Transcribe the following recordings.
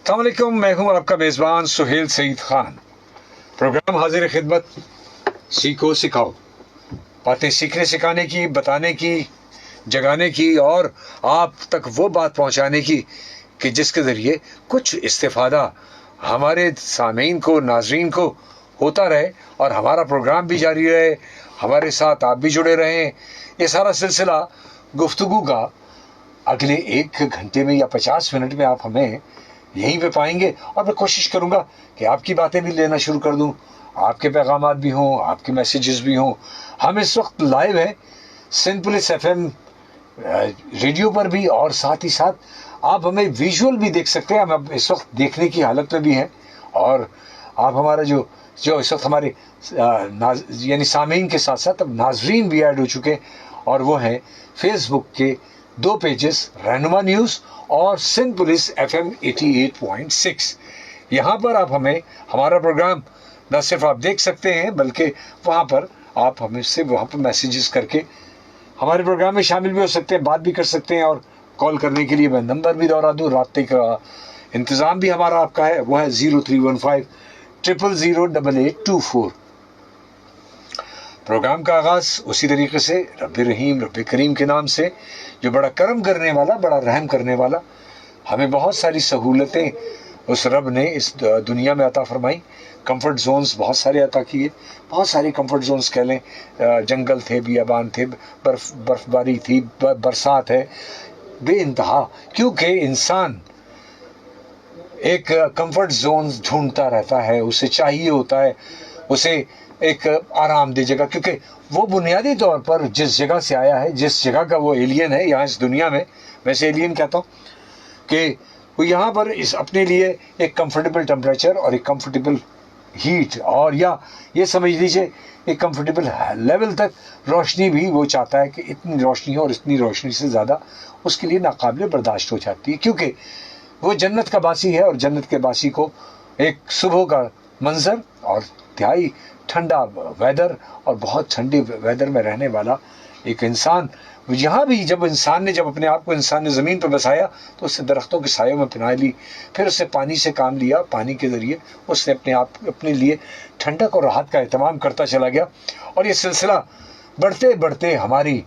अस्सलामुअलैकुम, मैं हूं आपका मेज़बान सुहेल सईद खान। प्रोग्राम हाजिर खिदमत, सीखो सिखाओ, बातें सीखने सिखाने की, बताने की, जगाने की और आप तक वो बात पहुंचाने की कि जिसके ज़रिए कुछ इस्तिफ़ादा हमारे सामीन को, नाज़रीन को होता रहे और हमारा प्रोग्राम भी जारी रहे, हमारे साथ आप भी जुड़े रहें। ये सारा सिलसिला गुफ्तगू का अगले 1 घंटे में या 50 मिनट में आप हमें यहीं पे पाएंगे और मैं कोशिश करूंगा कि आपकी बातें भी लेना शुरू कर दूं, आपके पैगामात भी हों, आपके मैसेजेस भी हों। हम इस वक्त लाइव हैं सिंध पुलिस एफएम रेडियो पर भी, और साथ ही साथ आप हमें विजुअल भी देख सकते हैं। हम अब इस वक्त देखने की हालत में भी हैं और आप हमारा जो जो इस वक्त हमारे यानी सामीन के साथ साथ अब नाजरीन भी ऐड हो चुके हैं, और वो हैं फेसबुक के 2 पेजेस, रहनुमा न्यूज़ और सिंध पुलिस एफएम 88.6। यहाँ पर आप हमें हमारा प्रोग्राम न सिर्फ आप देख सकते हैं बल्कि वहाँ पर आप हमें से वहाँ पर मैसेजेस करके हमारे प्रोग्राम में शामिल भी हो सकते हैं, बात भी कर सकते हैं। और कॉल करने के लिए मैं नंबर भी दोहरा दूँ, राब्ते का इंतज़ाम भी हमारा आपका है, वो है 0315 0008824। प्रोग्राम का आगाज़ उसी तरीके से रब्बे रहीम, रब्बे करीम के नाम से, जो बड़ा करम करने वाला, बड़ा रहम करने वाला, हमें बहुत सारी सहूलतें उस रब ने इस दुनिया में अता फरमाई। कंफर्ट जोन्स बहुत सारे अता किए, बहुत सारे कंफर्ट जोन्स कह लें, जंगल थे, बियाबान थे, बर्फबारी थी, बरसात है, बेइंतहा। क्योंकि इंसान एक कंफर्ट जोन ढूंढता रहता है, उसे चाहिए होता है, उसे एक आरामदेह जगह, क्योंकि वो बुनियादी तौर पर जिस जगह से आया है, जिस जगह का वो एलियन है यहाँ इस दुनिया में, वैसे एलियन कहता हूँ कि वो यहाँ पर इस अपने लिए एक कंफर्टेबल टेम्परेचर और एक कंफर्टेबल हीट, और या ये समझ लीजिए एक कंफर्टेबल लेवल तक रोशनी भी वो चाहता है कि इतनी रोशनी हो और इतनी रोशनी से ज़्यादा उसके लिए नाकाबिल बर्दाश्त हो जाती है, क्योंकि वो जन्नत का बासी है। और जन्नत के बासी को एक सुबह का मंजर और इंतहाई ठंडा वेदर और बहुत ठंडे वेदर में रहने वाला एक इंसान, यहाँ भी जब अपने आप को इंसान ने ज़मीन पर बसाया तो उससे दरख्तों के सायों में पनाह ली, फिर उससे पानी से काम लिया, पानी के ज़रिए उसने अपने लिए ठंडक और राहत का एहतमाम करता चला गया। और ये सिलसिला बढ़ते बढ़ते हमारी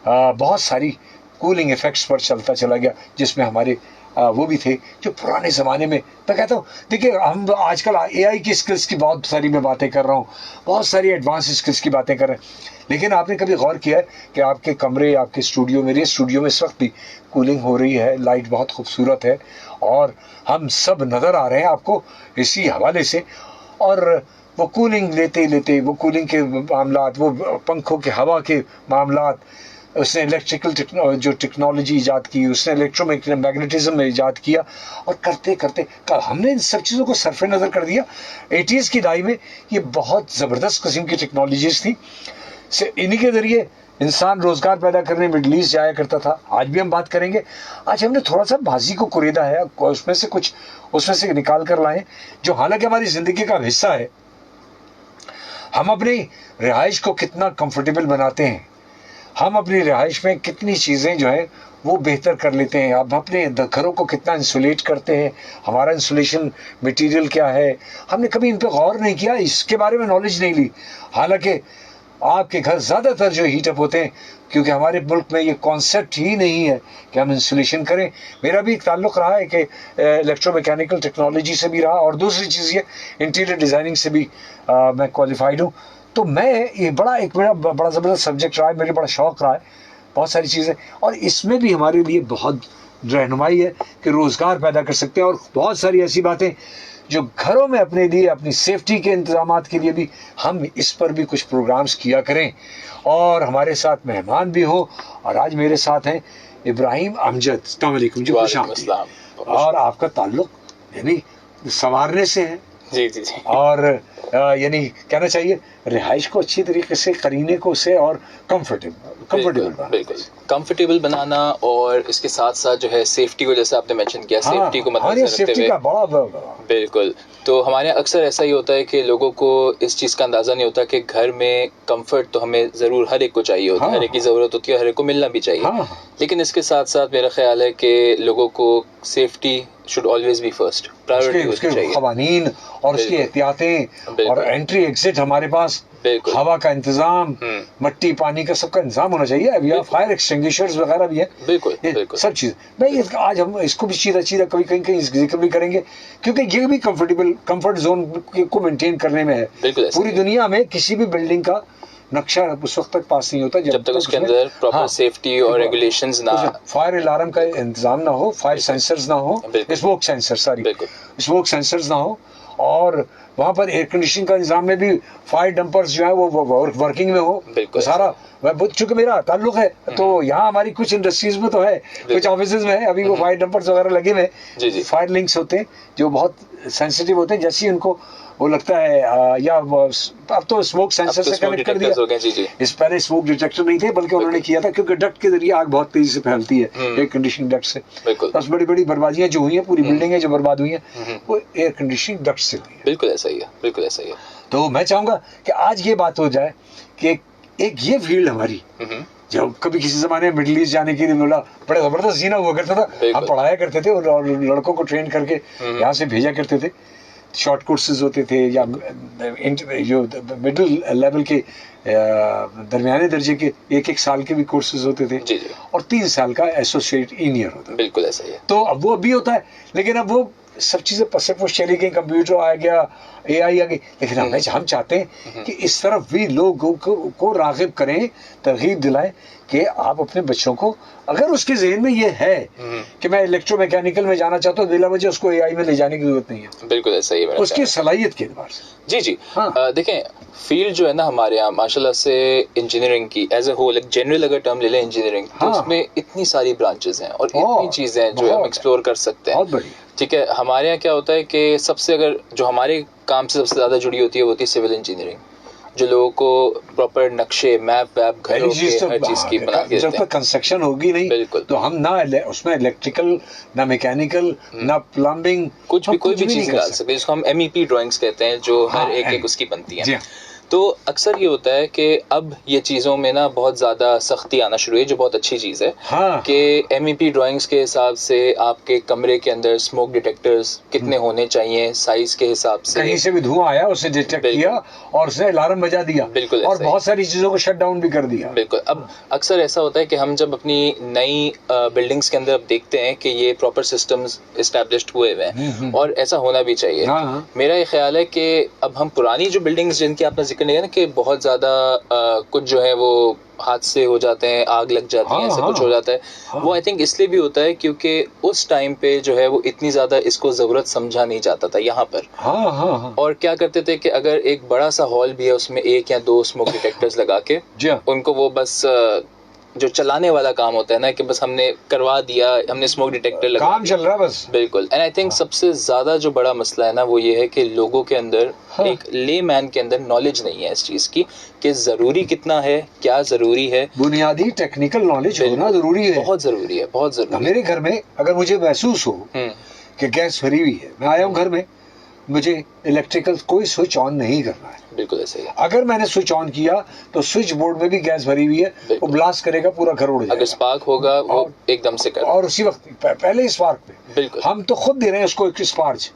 बहुत सारी कूलिंग इफ़ेक्ट्स पर चलता चला गया, जिसमें हमारे वो भी थे जो पुराने ज़माने में। मैं कहता हूँ, देखिए हम आजकल एआई की स्किल्स की बहुत सारी मैं बातें कर रहा हूँ, बहुत सारी एडवांस स्किल्स की बातें कर रहे हैं, लेकिन आपने कभी गौर किया है कि आपके कमरे, आपके स्टूडियो, मेरे स्टूडियो में इस वक्त भी कूलिंग हो रही है, लाइट बहुत खूबसूरत है और हम सब नज़र आ रहे हैं आपको इसी हवाले से। और वो कूलिंग लेते लेते, वो कूलिंग के मामलात, वो पंखों के हवा के मामलात, उसने इलेक्ट्रिकल जो टेक्नोलॉजी ईजाद की, उसने इलेक्ट्रोमैग्नेटिज्म में ईजाद किया, और करते करते कल हमने इन सब चीज़ों को सरफ नज़र कर दिया। 80s की दहाई में ये बहुत ज़बरदस्त किस्म की टेक्नोलॉजीज़ थी, से इन्हीं के ज़रिए इंसान रोज़गार पैदा करने मिडल ईस्ट जाया करता था। आज भी हम बात करेंगे। आज हमने थोड़ा सा बाजी को कुरेदा है, उसमें से निकाल कर लाएं, जो हालांकि हमारी ज़िंदगी का हिस्सा है। हम अपनी रिहाइश को कितना कंफर्टेबल बनाते हैं, हम अपनी रिहाइश में कितनी चीज़ें जो हैं वो बेहतर कर लेते हैं, अब अपने घरों को कितना इंसुलेट करते हैं, हमारा इंसुलेशन मटेरियल क्या है, हमने कभी इन पर गौर नहीं किया, इसके बारे में नॉलेज नहीं ली। हालांकि आपके घर ज़्यादातर जो हीटअप होते हैं, क्योंकि हमारे मुल्क में ये कॉन्सेप्ट ही नहीं है कि हम इंसुलेशन करें। मेरा भी एक ताल्लुक़ रहा है कि इलेक्ट्रोमैकेनिकल टेक्नोलॉजी से भी रहा, और दूसरी चीज़ ये इंटीरियर डिज़ाइनिंग से भी मैं क्वालिफाइड हूँ। तो मैं ये मेरा बड़ा ज़बरदस्त सब्जेक्ट रहा है, मेरे बड़ा शौक़ रहा है बहुत सारी चीज़ें, और इसमें भी हमारे लिए बहुत रहनुमाई है कि रोज़गार पैदा कर सकते हैं। और बहुत सारी ऐसी बातें जो घरों में अपने लिए, अपनी सेफ्टी के इंतजामात के लिए भी हम इस पर भी कुछ प्रोग्राम्स किया करें। और हमारे साथ मेहमान भी हो, और आज मेरे साथ हैं इब्राहिम अमजद। अस्सलाम वालेकुम जी। और आपका ताल्लुक यानी संवारने से है। जी जी जी। और यानी कहना चाहिए रिहाइश को अच्छी तरीके से, करीने को से और कंफर्टेबल कंफर्टेबल बनाना और इसके साथ साथ जो है सेफ्टी को, जैसे आपने मेंशन किया, सेफ्टी को मद्देनजर रखते सेफ्टी हुए का बड़ा बिल्कुल। तो हमारे यहाँ अक्सर ऐसा ही होता है कि लोगों को इस चीज़ का अंदाज़ा नहीं होता कि घर में कंफर्ट तो हमें ज़रूर हर एक को चाहिए होता है, हर एक की ज़रूरत होती है, हर एक को मिलना भी चाहिए, लेकिन इसके साथ साथ मेरा ख्याल है कि लोगों को safety should always be first, priority होनी चाहिए। क़वानीन और उसकी एहतियातें और एंट्री एग्जिट हमारे पास, हवा का इंतजाम, मट्टी पानी का सबका इंतजाम होना चाहिए। अभी यहाँ फायर एक्सटिंग्विशर्स वगैरह भी है, बिल्कुल सब चीज़। नहीं, आज हम इसको भी सीधा कभी कहीं जिक्र भी करेंगे, क्योंकि ये भी कंफर्ट जोन को मेंटेन करने में है। पूरी दुनिया में किसी भी बिल्डिंग का नक्शा उस वक्त तक पास नहीं होता जब तक उसके अंदर प्रॉपर सेफ्टी और रेगुलेशंस ना, फायर अलार्म का इंतजाम ना हो, फायर सेंसर्स ना हो, स्मोक सेंसर्स ना हो, और वहाँ पर एयर कंडीशनिंग का इंतजाम में भी फायर डंपर्स जो है वो वर्किंग में हो, तो सारा। चूंकि मेरा ताल्लुक है तो यहाँ हमारी कुछ इंडस्ट्रीज में तो है, कुछ ऑफिसेज में है, अभी वो फायर डंपर्स वगैरह लगे हुए, फायर लिंक्स होते हैं जो बहुत सेंसिटिव होते हैं। जैसे ही उनको वो लगता है या अब तो स्मोक सेंसर से कनेक्ट कर दिया। इस पहले स्मोक डिटेक्टर नहीं थे, बल्कि उन्होंने किया था, क्योंकि डक्ट के जरिए आग बहुत तेजी से फैलती है, एयर कंडीशनिंग डक्ट से। बस बड़ी बर्बादियां जो हुई हैं, पूरी बिल्डिंगें जो बर्बाद हुई हैं, वो एयर कंडीशनिंग डक्ट से हुई है। बिल्कुल ऐसा ही है। तो मैं चाहूंगा कि आज ये बात हो जाए कि एक ये फील्ड हमारी, जब कभी किसी जमाने में मिडिल ईस्ट जाने के लिए बोला, बड़ा जबरदस्त जीना हुआ करता था, हम पढ़ाया करते थे और लड़कों को ट्रेन करके यहाँ से भेजा करते थे। शॉर्ट कोर्सेज होते थे या जो मिडिल लेवल के दरमियाने दर्जे के 1-1 साल के भी कोर्सेज होते थे, और 3 साल का एसोसिएट इंजीनियर होता है। बिल्कुल ऐसा ही है। तो अब वो भी होता है, लेकिन अब वो सब चीज़ें पसपोश चली गई, कंप्यूटर आ गया, AI आ गई, लेकिन हम चाहते हैं कि इस तरफ भी लोगों को राग़िब करें, तरगीब दिलाएं कि आप अपने बच्चों को, अगर उसके ज़हन में ये है कि मैं इलेक्ट्रोमैकेनिकल में जाना चाहता हूँ, बिला वजह उसको AI में ले जाने की जरूरत नहीं है। बिल्कुल ऐसा ही है उसकी सलाहियत के एतबार से। जी। देखें, फील्ड जो है ना हमारे यहाँ माशाल्लाह से इंजीनियरिंग की एज ए होल, एक जनरल अगर टर्म ले लें इंजीनियरिंग, तो उसमें इतनी सारी ब्रांचेस हैं और इतनी चीज़ें हैं जो हम एक्सप्लोर कर सकते हैं। ठीक है, हमारे यहाँ क्या होता है कि सबसे, अगर जो हमारे काम से सबसे ज़्यादा जुड़ी होती है वो होती है सिविल इंजीनियरिंग, जो लोगों को प्रॉपर नक्शे, मैप वैप घरों के हर चीज़ की बना के देते हैं। जब तक कंस्ट्रक्शन होगी नहीं, बिल्कुल, तो हम ना उसमें इलेक्ट्रिकल, ना मैकेनिकल, ना प्लम्बिंग, कोई भी चीज़ डाल सकते हैं, जिसको हम MEP ड्राइंग्स कहते हैं, जो हर एक उसकी बनती है। तो अक्सर ये होता है कि अब ये चीज़ों में ना बहुत ज़्यादा सख्ती आना शुरू है, जो बहुत अच्छी चीज़ है कि MEP ड्राइंग्स के हिसाब से आपके कमरे के अंदर स्मोक डिटेक्टर्स कितने होने चाहिए, साइज के हिसाब से, कहीं से भी धुआं आया उसे डिटेक्ट किया और उसने अलार्म बजा दिया। बिल्कुल, और बहुत सारी चीज़ों को शट डाउन भी कर दिया। बिल्कुल। अब अक्सर ऐसा होता है कि हम जब अपनी नई बिल्डिंग्स के अंदर अब देखते हैं कि ये प्रॉपर सिस्टम्स एस्टैब्लिश्ड हुए हुए हैं, और ऐसा होना भी चाहिए। मेरा ये ख्याल है कि अब हम पुरानी जो बिल्डिंग्स जिनकी आपने जिक्र नहीं है ना, कि बहुत ज़्यादा कुछ जो है वो हादसे हो जाते हैं, आग लग जाती है, ऐसा कुछ हो जाता है, वो आई थिंक इसलिए भी होता है क्योंकि उस टाइम पे जो है वो इतनी ज़्यादा इसको ज़रूरत समझा नहीं जाता था यहाँ पर। और क्या करते थे कि अगर एक बड़ा सा हॉल भी है, उसमें 1 या 2 स्मोक डिटेक्टर्स लगा के उनको वो बस जो चलाने वाला काम होता है ना, कि बस हमने करवा दिया, हमने स्मोक डिटेक्टर लगा, काम चल रहा है बस। बिल्कुल। एंड आई थिंक सबसे ज्यादा जो बड़ा मसला है ना, वो ये है कि लोगों के अंदर, एक ले मैन के अंदर नॉलेज नहीं है इस चीज की कि जरूरी कितना है, क्या जरूरी है। बुनियादी टेक्निकल नॉलेज होना जरूरी है, बहुत जरूरी है, बहुत जरूरी। मेरे घर में अगर मुझे महसूस हो कि गैस भरी हुई है, मैं आया हूँ घर में, मुझे इलेक्ट्रिकल कोई स्विच ऑन नहीं करना है। बिल्कुल ऐसे ही। अगर मैंने स्विच ऑन किया तो स्विच बोर्ड में भी गैस भरी हुई है, वो ब्लास्ट करेगा, पूरा घर उड़ जाएगा। अगर स्पार्क होगा वो एकदम से कर, और उसी वक्त पहले स्पार्क पे, बिल्कुल, हम तो खुद दे रहे हैं उसको एक स्पार्ज,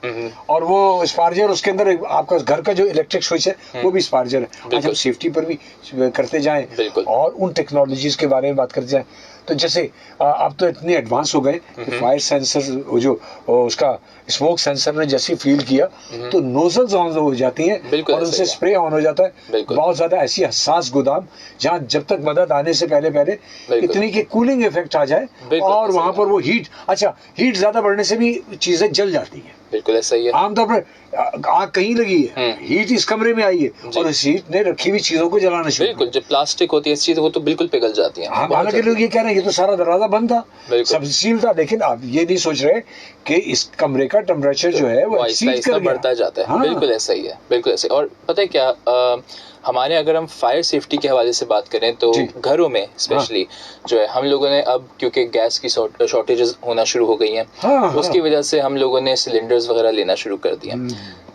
और वो स्पार्जर, उसके अंदर आपका घर का जो इलेक्ट्रिक स्विच है वो भी स्पार्जर है। आज हम सेफ्टी पर भी करते जाएं और उन टेक्नोलॉजीज के बारे में बात करते जाएं, तो जैसे अब तो इतने एडवांस हो गए कि फायर सेंसर, जो उसका स्मोक सेंसर ने जैसे फील किया तो नोजल्स ऑन हो जाती हैं और उनसे स्प्रे ऑन हो जाता है। बहुत ज्यादा ऐसी हसास गोदाम जहाँ जब तक मदद आने से पहले इतनी कि कूलिंग इफेक्ट आ जाए और वहां पर वो हीट, अच्छा हीट ज्यादा बढ़ने से भी चीजें जल जाती हैं। बिल्कुल ऐसा ही है। आमतौर पर आग कहीं लगी है, हीट इस कमरे में आई है और इस हीट ने रखी हुई चीजों को जलाना शुरू। बिल्कुल, जो प्लास्टिक होती है इस चीज वो तो बिल्कुल पिघल जाती है। हालांकि लोग ये कह रहे हैं ये तो सारा दरवाजा बंद था, सब सील था, लेकिन आप ये नहीं सोच रहे कि इस कमरे का टेम्परेचर जो है वो एक्सीड कर बढ़ता जाता है। हाँ। बिल्कुल ऐसा ही है, बिल्कुल ऐसा। और पता है क्या, हमारे अगर हम फायर सेफ्टी के हवाले से बात करें तो घरों में स्पेशली जो है हम लोगों ने अब क्योंकि गैस की शॉर्टेजेस होना शुरू हो गई हैं, उसकी वजह से हम लोगों ने सिलेंडर्स वगैरह लेना शुरू कर दिया।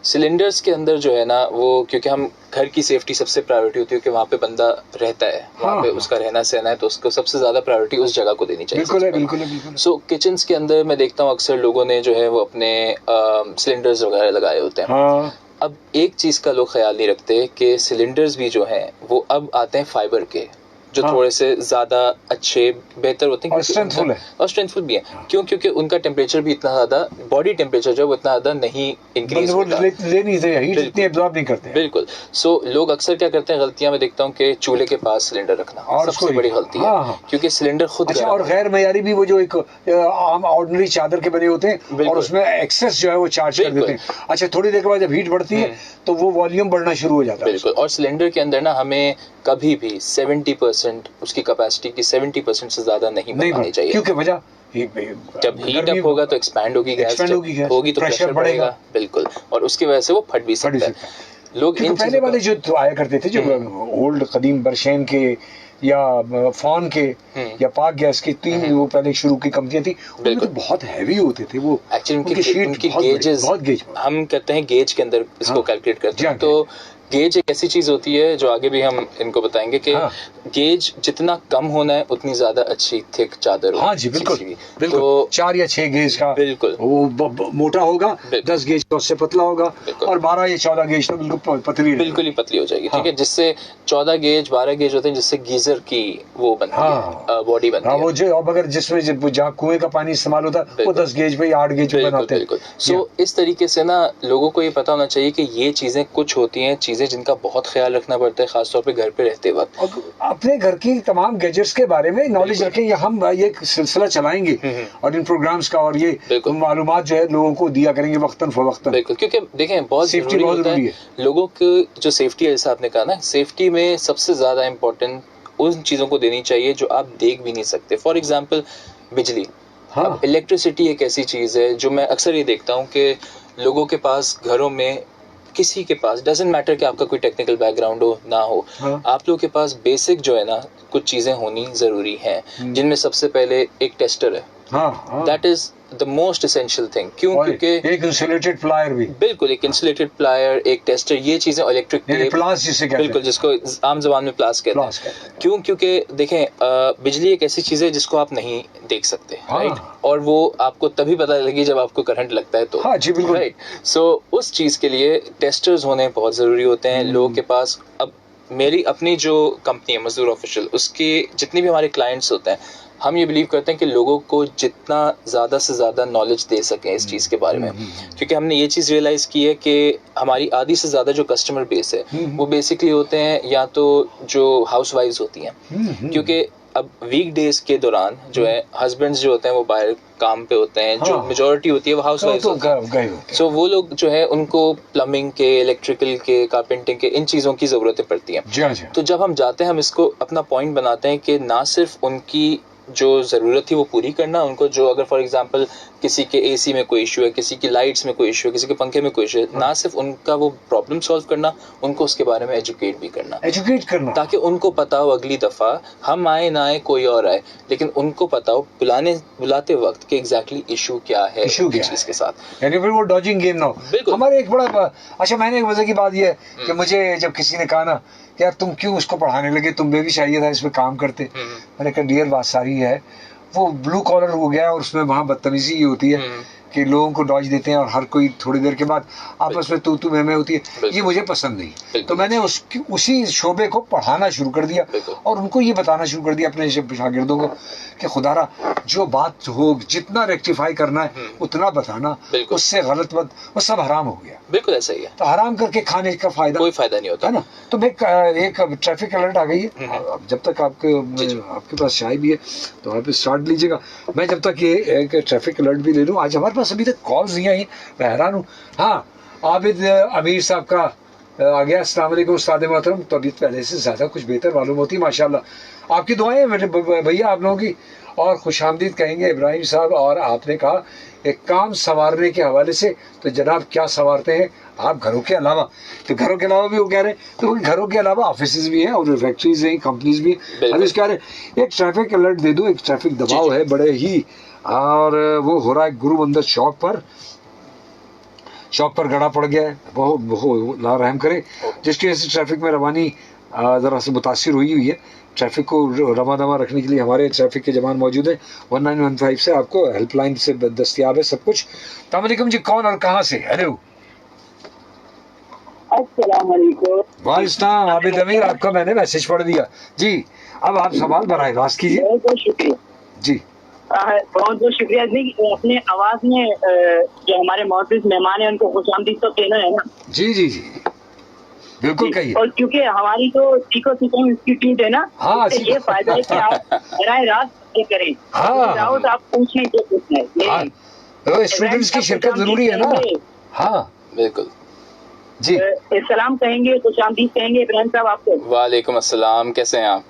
सिलेंडर्स के अंदर जो है ना वो, क्योंकि हम घर की सेफ्टी सबसे प्रायोरिटी होती है कि वहाँ पे बंदा रहता है, वहाँ पे उसका रहना सहना है, तो उसको सबसे ज्यादा प्रायोरिटी उस जगह को देनी चाहिए। बिल्कुल है, बिल्कुल है, बिल्कुल। सो किचन्स के अंदर मैं देखता हूँ अक्सर लोगों ने जो है वो अपने सिलेंडर्स वगैरह लगाए होते हैं। अब एक चीज का लोग ख्याल नहीं रखते कि सिलेंडर्स भी जो हैं वो अब आते हैं फाइबर के, जो थोड़े से ज्यादा अच्छे बेहतर होते हैं और स्ट्रेंथफुल है, और स्ट्रेंथफुल भी है। क्यों? क्योंकि उनका टेम्परेचर भी इतना ज्यादा, बॉडी टेम्परेचर जो है वो इतना ज्यादा नहीं इंक्रीज होता, हीट एब्जॉर्ब नहीं करते। बिल्कुल। सो लोग अक्सर क्या करते हैं, गलतियां मैं देखता हूँ कि चूल्हे के पास सिलेंडर रखना सबसे बड़ी गलती है, क्योंकि सिलेंडर खुद और गैर मयारी भी, वो जो एक आम ऑर्डिनरी चादर के बने होते हैं और उसमें एक्सेस जो है वो चार्ज कर देते हैं। अच्छा, थोड़ी देर के बाद जब हीट बढ़ती है तो वो वॉल्यूम बढ़ना शुरू हो जाता है। बिल्कुल। और सिलेंडर के अंदर ना हमें कभी भी 70% उसकी कैपेसिटी की 70% से ज्यादा नहीं बनानी चाहिए। क्योंकि वजह जब हीट अप होगा तो एक्सपैंड होगी गैस, होगी तो प्रेशर बढ़ेगा। बिल्कुल। और उसकी वजह से वो फट भी सकता है। लोग इन पहले वाले जो आया करते थे, जो ओल्ड कदीम बरशेन के या फॉन के या पाक गैस के, तीन वो पहले शुरू की कंपनियां थी, उनमें तो बहुत हैवी होते थे वो। एक्चुअली उनकी गेजेस, हम कहते हैं गेज के अंदर इसको कैलकुलेट करते हैं। तो गेज एक ऐसी चीज होती है जो आगे भी हम इनको बताएंगे कि गेज जितना कम होना है उतनी ज्यादा अच्छी थिक चादर होगी। हाँ जी, बिल्कुल बिल्कुल। तो 4 या 6 गेज का बिल्कुल वो मोटा होगा, 10 गेज का उससे पतला होगा, और 12 या 14 गेज तो बिल्कुल पतली, बिल्कुल ही पतली हो जाएगी। ठीक है, जिससे 14 गेज 12 गेज होते हैं, जिससे गीजर की वो बनती है, बॉडी बनती है। वो जो अब अगर जिसमें जहाँ कुएं का पानी इस्तेमाल होता है वो 10 गेज पे 8 गेज पे बनाते हैं। बिल्कुल। सो इस तरीके से ना लोगों को ये पता होना चाहिए कि ये चीजें कुछ होती हैं, चीजें जिनका बहुत ख्याल रखना पड़ता है, खासतौर पे घर पे रहते वक्त। अपने घर की तमाम गैजेट्स के बारे में नॉलेज रखें, या हम ये सिलसिला चलाएंगे और इन प्रोग्राम्स का और ये मालूमात जो है लोगों को दिया करेंगे वक्तन फवक्तन। बिल्कुल, क्योंकि देखें बहुत सेफ्टी बहुत जरूरी है। लोगों की जो सेफ्टी है, जैसे आपने कहा ना, सेफ्टी में सबसे ज्यादा इम्पोर्टेंट उन चीजों को देनी चाहिए जो आप देख भी नहीं सकते। फॉर एग्जाम्पल बिजली। अब इलेक्ट्रिसिटी एक ऐसी चीज है जो मैं अक्सर ये देखता हूँ कि लोगों के पास, घरों में किसी के पास, डजंट मैटर कि आपका कोई टेक्निकल बैकग्राउंड हो ना हो, आप लोगों के पास बेसिक जो है ना कुछ चीजें होनी जरूरी हैं, जिनमें सबसे पहले एक टेस्टर है। That is the most essential thing. क्यों? क्योंकि एक इंसुलेटेड प्लायर भी, बिल्कुल, एक इंसुलेटेड प्लायर, एक टेस्टर, ये चीजें इलेक्ट्रिक प्लास जिसे कहते हैं, बिल्कुल, जिसको आम जबान में प्लास कहते हैं। क्यों? क्योंकि देखें बिजली एक ऐसी चीज है जिसको आप नहीं देख सकते, राइट? और वो आपको तभी पता लगेगी जब आपको करंट लगता है तो, राइट? सो उस चीज के लिए टेस्टर्स होने बहुत जरूरी होते हैं लोगों के पास। अब मेरी अपनी जो कंपनी है मजदूर ऑफिशियल, उसके जितने भी हमारे क्लाइंट्स होते हैं, हम ये बिलीव करते हैं कि लोगों को जितना ज़्यादा से ज़्यादा नॉलेज दे सकें इस चीज़ के बारे में, क्योंकि हमने ये चीज़ रियलाइज़ की है कि हमारी आधी से ज़्यादा जो कस्टमर बेस है वो बेसिकली होते हैं या तो जो हाउस वाइफ्स होती हैं, क्योंकि अब वीक डेज के दौरान जो है हस्बैंड्स जो होते हैं वो बाहर काम पे होते हैं, जो मेजॉरिटी होती है वो हाउस वाइफ्स होती हैं। सो वो लोग जो है उनको प्लम्बिंग के, इलेक्ट्रिकल के, कारपेंटिंग के, इन चीज़ों की ज़रूरतें पड़ती हैं। तो जब हम जाते हैं, हम इसको अपना पॉइंट बनाते हैं कि ना सिर्फ उनकी जो ज़रूरत थी वो पूरी करना, उनको जो अगर फॉर एग्जांपल किसी के एसी में कोई इशू है, किसी की लाइट्स में कोई इशू है, किसी के पंखे में कोई इशू है, ना सिर्फ उनका वो प्रॉब्लम सॉल्व करना, उनको उसके बारे में एजुकेट भी करना, ताकि उनको पता हो अगली दफ़ा हम आए ना आए कोई और आए, लेकिन उनको पता हो बुलाते वक्त कि एग्जैक्टली इशू क्या है चीज़ के साथ। यानी फिर वो डॉजिंग गेम ना हो। बिल्कुल। हमारे एक बड़ा अच्छा, मैंने एक वजह की बात ये है कि मुझे जब किसी ने कहा ना यार तुम क्यों उसको पढ़ाने लगे, तुम्हें भी चाहिए था इसमें काम करते, मैंने कहा डियर बात सारी है, वो ब्लू कॉलर हो गया और उसमें वहाँ बदतमीजी ये होती है कि लोगों को डॉज देते हैं और हर कोई थोड़ी देर के बाद आपस में तू मैं होती है, ये मुझे पसंद नहीं। तो मैंने उसी शोबे को पढ़ाना शुरू कर दिया और उनको ये बताना शुरू कर दिया अपने शागिर्दों को कि खुदारा जो बात हो जितना रेक्टिफाई करना है उतना बताना, उससे गलत बात वो सब हराम हो गया। बिल्कुल ऐसा ही है। तो हराम करके खाने का फायदा, कोई फायदा नहीं होता है ना। तो मैं एक ट्रैफिक अलर्ट आ गई है, जब तक आपके पास चाय भी है तो आप स्टार्ट लीजिएगा, मैं जब तक ये एक ट्रैफिक अलर्ट भी ले लूँ। आज हमारे पास अभी तक कॉल्स नहीं आई, मैं हैरान हूँ। हाँ, आबिद अमीर साहब का आ गया। अस्सलाम वालेकुम उस्ताद मोहतरम। तबीयत पहले से ज़्यादा कुछ बेहतर मालूम होती है माशाल्लाह। आपकी दुआएं मेरे भैया आप लोगों की, और खुशामदीद कहेंगे इब्राहिम साहब। और आपने कहा एक काम संवारने के हवाले से, तो जनाब क्या संवारते हैं आप घरों के अलावा? तो घरों के अलावा भी वो कह रहे हैं, तो घरों के अलावा ऑफिस भी हैं और फैक्ट्रीज हैं, कंपनीज भी हैं। अब कह रहे एक ट्रैफिक अलर्ट दे दो, एक ट्रैफिक दबाव है बड़े ही, और वो हो रहा है गुरु मंदिर चौक पर गड़ा पड़ गया है। वो अल्लाह रहम करे, जिसकी वजह से ट्रैफिक में रवानी ज़रा से मुतासिर हुई है। ट्रैफिक को रमा दमा रखने के लिए हमारे ट्रैफिक के जवान मौजूद है। 1915 से आपको हेल्पलाइन से दस्तियाब है सब कुछ। अस्सलाम वालेकुम जी, कौन और कहाँ से? हेलो, अस्सलाम वालेकुम। वालेकुम आबिद अमीर, आपका मैंने मैसेज पढ़ दिया जी। अब आप सवाल बराए रास्त कीजिए। बहुत बहुत शुक्रिया जी। बहुत बहुत शुक्रिया जी। अपने आवाज में जो हमारे मौजूद मेहमान है उनको खुशामदीद तो कहना है ना। जी जी जी, बिल्कुल कहिए। और क्योंकि हमारी तो सीखो सीखो इंस्टीट्यूट है ना, हाँ, इससे ये फायदा है कि आप बराह रास्त ये करें। हाँ, चाहो तो आप पूछें जो पूछना है। हाँ, तो स्टूडेंट्स की शिरकत जरूरी है ना। हाँ बिल्कुल जी। सलाम कहेंगे, खुशामदीद कहेंगे इब्राहिम साहब आपको। वालेकुम अस्सलाम, कैसे हैं आप?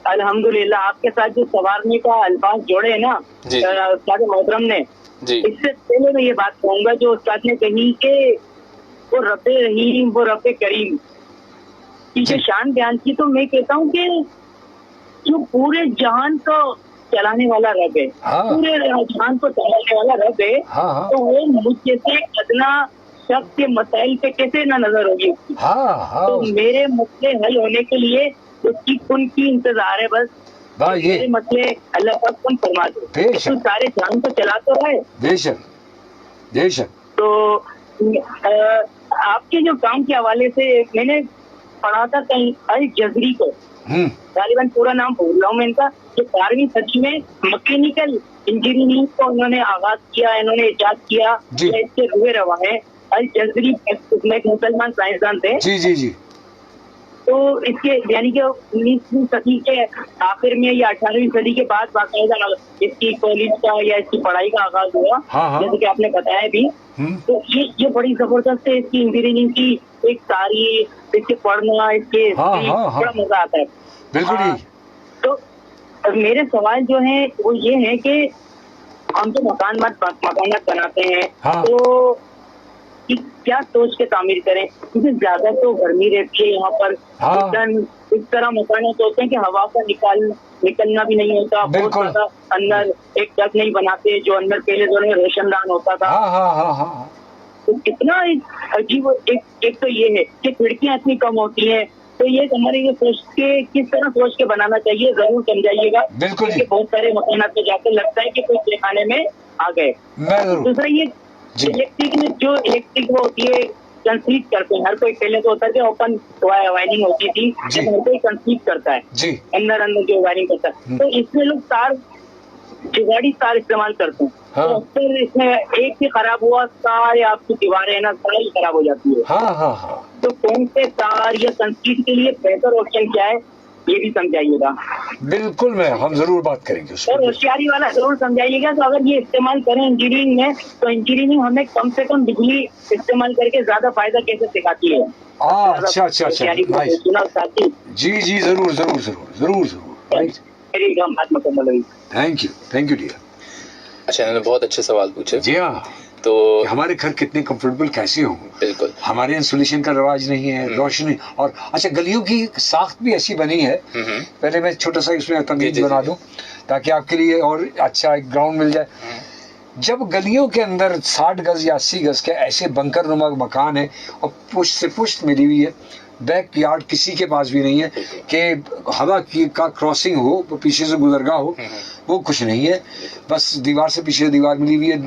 अल्हम्दुलिल्लाह। आपके साथ जो सवारने का अल्फाज जोड़े है ना उस्ताद मोहतरम ने जी, इससे पहले मैं ये बात कहूंगा जो उस्ताद ने कही कि वो रब्बे रहीम वो रब्बे करीम की जो शान बयान की, तो मैं कहता हूँ कि जो पूरे जहान को चलाने वाला रब है, हाँ। पूरे जहान को चलाने वाला रब है, हाँ, हाँ। तो वो मुझ जैसे अदना शख्स के मसाइल पे कैसे ना नजर होगी उसकी। हाँ हाँ, तो मेरे मसले हल होने के लिए उसकी कुन की इंतजार है बस। ये मेरे मसले अल्लाह पाक कुन फरमा दो, बेशक। तो सारे जान को चला तो है। बेशक बेशक। तो आपके जो काम के हवाले से मैंने पढ़ा था कहीं अल जजरी को, गालिबन पूरा नाम भूल रहा हूँ मैं इनका, जो 12वीं सदी में मैकेनिकल इंजीनियरिंग को उन्होंने आगाज किया, इन्होंने इजाद किया, इसके रुए रवा है। अल जजरी उसमें एक मुसलमान साइंसदान थे। जी जी जी। तो इसके यानी कि 19वीं सदी के आखिर में या 18वीं सदी के बाद बाकायदा इसकी कॉलेज का या इसकी पढ़ाई का आगाज हुआ। हाँ। जैसे कि आपने बताया भी। तो ये बड़ी जबरदस्त है इसकी इंजीनियरिंग की एक तारीख, इसके पढ़ना, इसके बड़ा मजा आता है। बिल्कुल। तो मेरे सवाल जो है वो ये है कि हम तो मकानात बनाते हैं, तो क्या सोच के तामीर करें, क्योंकि ज्यादा तो गर्मी रहती है यहाँ पर। इस तरह मकान सोचते हैं कि हवा का निकलना भी नहीं होता, बहुत ज्यादा अंदर एक डक नहीं बनाते जो अंदर पहले जो है रोशनदान होता था। तो कितना अजीब। एक तो ये है कि खिड़कियां इतनी कम होती हैं, तो ये हमारे ये सोच के किस तरह सोच के बनाना चाहिए जरूर समझाइएगा। बिल्कुल। बहुत सारे मकान पे जाकर लगता है कि कोई तहखाने में आ गए। दूसरा ये इलेक्ट्रिक वो होती है कंसीड करते हैं, हर कोई पहले तो होता है कि ओपन वायरिंग होती थी, हर कोई कंसीड करता है अंदर जो वायरिंग करता है, तो इसमें लोग तार जुगाड़ी तार इस्तेमाल करते हैं। तो फिर इसमें एक ही खराब हुआ तार या आपकी दीवारें ना सारी खराब हो जाती है। तो कौन से तार या कंसीड के लिए बेहतर ऑप्शन क्या है ये भी समझाइएगा। बिल्कुल, हम जरूर बात करेंगे और होशियारी वाला जरूर समझाइएगा। तो अगर ये इस्तेमाल करें इंजीनियरिंग में, तो इंजीनियरिंग हमें कम से कम बिजली इस्तेमाल करके ज्यादा फायदा कैसे सिखाती है। अच्छा। जी जरूर। Thank you dear. अच्छा, इन्होंने बहुत अच्छे सवाल पूछे। जी हाँ। तो हमारे घर कितने कंफर्टेबल कैसे हों? बिल्कुल। हमारे इंसुलेशन का रिवाज नहीं है, रोशनी, और अच्छा गलियों की साख्त भी ऐसी बनी है। पहले मैं छोटा सा इसमें तमीज बना दूं ताकि आपके लिए और अच्छा एक ग्राउंड मिल जाए। जब गलियों के अंदर 60 गज या 80 गज के ऐसे बंकर नुमा मकान है और पुष्ट से पुष्ट मिली हुई है, बैक यार्ड किसी के पास भी नहीं है कि हवा की का क्रॉसिंग हो, पीछे से गुजरगा हो, वो कुछ नहीं है। बस दीवार से पीछे दीवार मिली हुई है,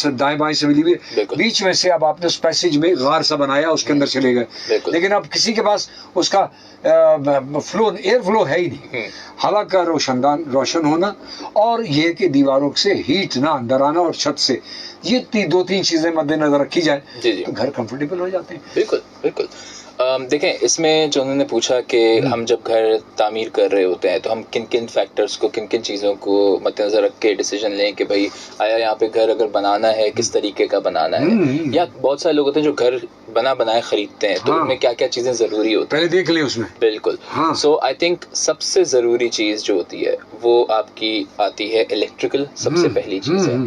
दाएं बाएं से मिली हुई है, बीच में से अब आपने उस पैसेज में गार सा बनाया, उसके अंदर चले गए। लेकिन अब किसी के पास उसका एयर फ्लो है ही नहीं। हवा का रोशन होना और ये कि दीवारों से हीट ना अंदर आना और छत से, ये 2-3 चीजें मद्देनजर रखी जाए तो घर कंफर्टेबल हो जाते हैं। बिल्कुल। देखें, इसमें जो उन्होंने पूछा कि हम जब घर तामीर कर रहे होते हैं तो हम किन किन फैक्टर्स को, किन किन चीज़ों को मद्देनजर रख के डिसीजन लें कि भाई आया यहाँ पे घर अगर बनाना है किस तरीके का बनाना है, या बहुत सारे लोग होते हैं जो घर बना बनाए खरीदते हैं तो उनमें क्या क्या चीज़ें ज़रूरी होती हैं, पहले देख लें उसमें। बिल्कुल। सो आई थिंक सबसे ज़रूरी चीज़ जो होती है वो आपकी आती है इलेक्ट्रिकल, सबसे पहली चीज़ है।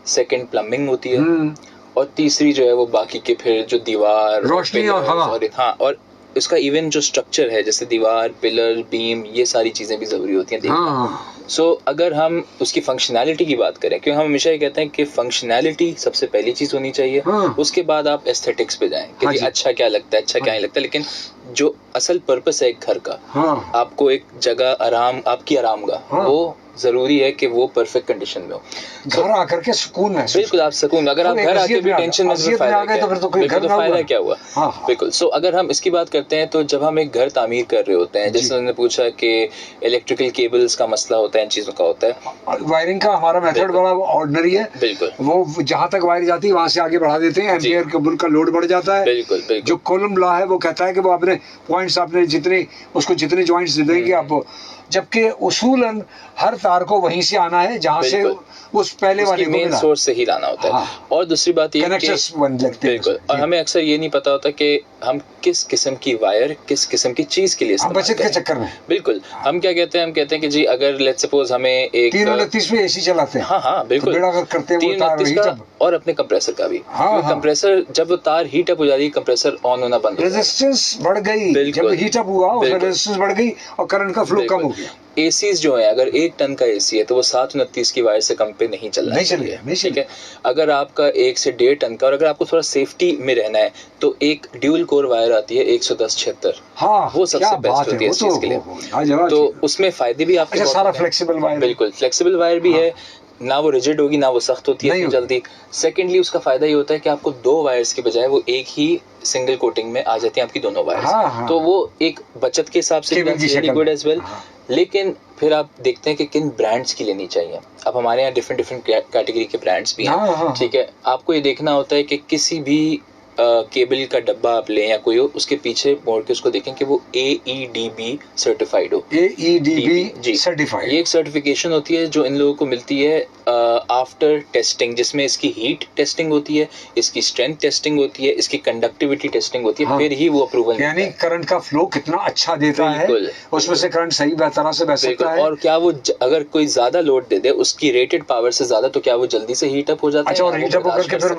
सेकंड प्लम्बिंग होती है, और तीसरी जो है वो बाकी के फिर जो दीवार, रोशनी और हवा, हाँ, और इसका इवन जो स्ट्रक्चर है जैसे दीवार, पिलर, बीम, ये सारी चीजें भी जरूरी होती हैं देखना। सो अगर हम उसकी फंक्शनैलिटी की बात करें, क्योंकि हम हमेशा ये कहते हैं कि फंक्शनैलिटी सबसे पहली चीज होनी चाहिए, उसके बाद आप एस्थेटिक्स पे जाएं कि अच्छा क्या लगता है, अच्छा क्या नहीं लगता, लेकिन जो असल पर्पस है एक घर का, आपको एक जगह आराम, आपकी आरामगाह, वो जरूरी है कि वो परफेक्ट कंडीशन में हो। घर आकर के सुकून महसूस, बिल्कुल आप सुकून, अगर आप घर आके भी टेंशन में तो फायदा क्या हुआ। बिल्कुल। सो अगर हम इसकी बात करते हैं तो जब हम एक घर तामीर कर रहे होते हैं, जैसे उन्होंने पूछा कि इलेक्ट्रिकल केबल्स का मसला होता है, इन चीजों का होता है, वायरिंग का हमारा मेथड बड़ा ऑर्डिनरी है। बिल्कुल, वो जहाँ तक वायर जाती है वहां से आगे बढ़ा देते हैं, एम्पियर केबल का लोड बढ़ जाता है। बिल्कुल, जो कॉलम लॉ है वो कहता है कि वो अपने पॉइंट्स, आपने जितने उसको जितने जॉइंट्स दे देंगे आप, जबकि उसूलन हर तार को वहीं से आना है जहां से उस पहले वाले को मेन सोर्स से ही लाना होता है। और दूसरी बात ये बिल्कुल, और हमें अक्सर ये नहीं पता होता कि हम किस किस्म की वायर किस किस्म की चीज के लिए इस्तेमाल बचत के चक्कर में। बिल्कुल, हम क्या कहते हैं, हम कहते हैं कि जी अगर लेट्स सपोज हमें एक 329 में एसी चलाते हैं, हाँ बिल्कुल, तो करते हैं 329 का, और अपने कंप्रेसर का भी, कंप्रेसर जब वो तार हीट अप हो जाती है, कंप्रेसर ऑन होना बंद, रेजिस्टेंस बढ़ गई, जब हीट अप हुआ उसमें रेजिस्टेंस बढ़ गई और करंट का फ्लो कम हो गया। एसीज जो है, अगर 1 टन का एसी है तो वो 729 की वायर से कम पे नहीं चलना चाहिए, ठीक है। अगर आपका 1 से 1.5 टन का, और अगर आपको थोड़ा सेफ्टी में रहना है तो एक ड्यूल कोर वायर आती है 110-76, वो सबसे बेस्ट होती है इस चीज के लिए। तो उसमें फायदे भी आपके सारा फ्लेक्सिबल वायर, बिल्कुल फ्लेक्सिबल वायर भी है, ना वो रिजिड होगी ना वो सख्त होती है जल्दी। सेकेंडली उसका फायदा ये होता है कि आपको 2 वायर्स के बजाय वो एक ही सिंगल कोटिंग में आ जाती है आपकी दोनों वायर्स, तो वो एक बचत के हिसाब से गुड एज वेल। लेकिन फिर आप देखते हैं कि किन ब्रांड्स की लेनी चाहिए। अब हमारे यहाँ डिफरेंट कैटेगरी के ब्रांड्स भी हैं, ठीक है। आपको ये देखना होता है कि किसी भी केबल का डब्बा आप लें या कोई हो, उसके पीछे मोड़ के उसको देखें कि वो AEDB सर्टिफाइड हो। AEDB सर्टिफाइड, ये एक सर्टिफिकेशन होती है जो इन लोगों को मिलती है आफ्टर टेस्टिंग, जिसमें इसकी हीट टेस्टिंग होती है, इसकी स्ट्रेंथ टेस्टिंग होती है, इसकी कंडक्टिविटी टेस्टिंग होती है, फिर ही वो अप्रूवल, यानी करंट का फ्लो कितना अच्छा देता है, उसमें से करंट सही तरह से बह सकता है, और क्या वो अगर कोई ज्यादा लोड दे दे उसकी रेटेड पावर से ज्यादा, तो क्या वो जल्दी से हीट अप हो जाता है। अच्छा, और हीट अप होकर के फिर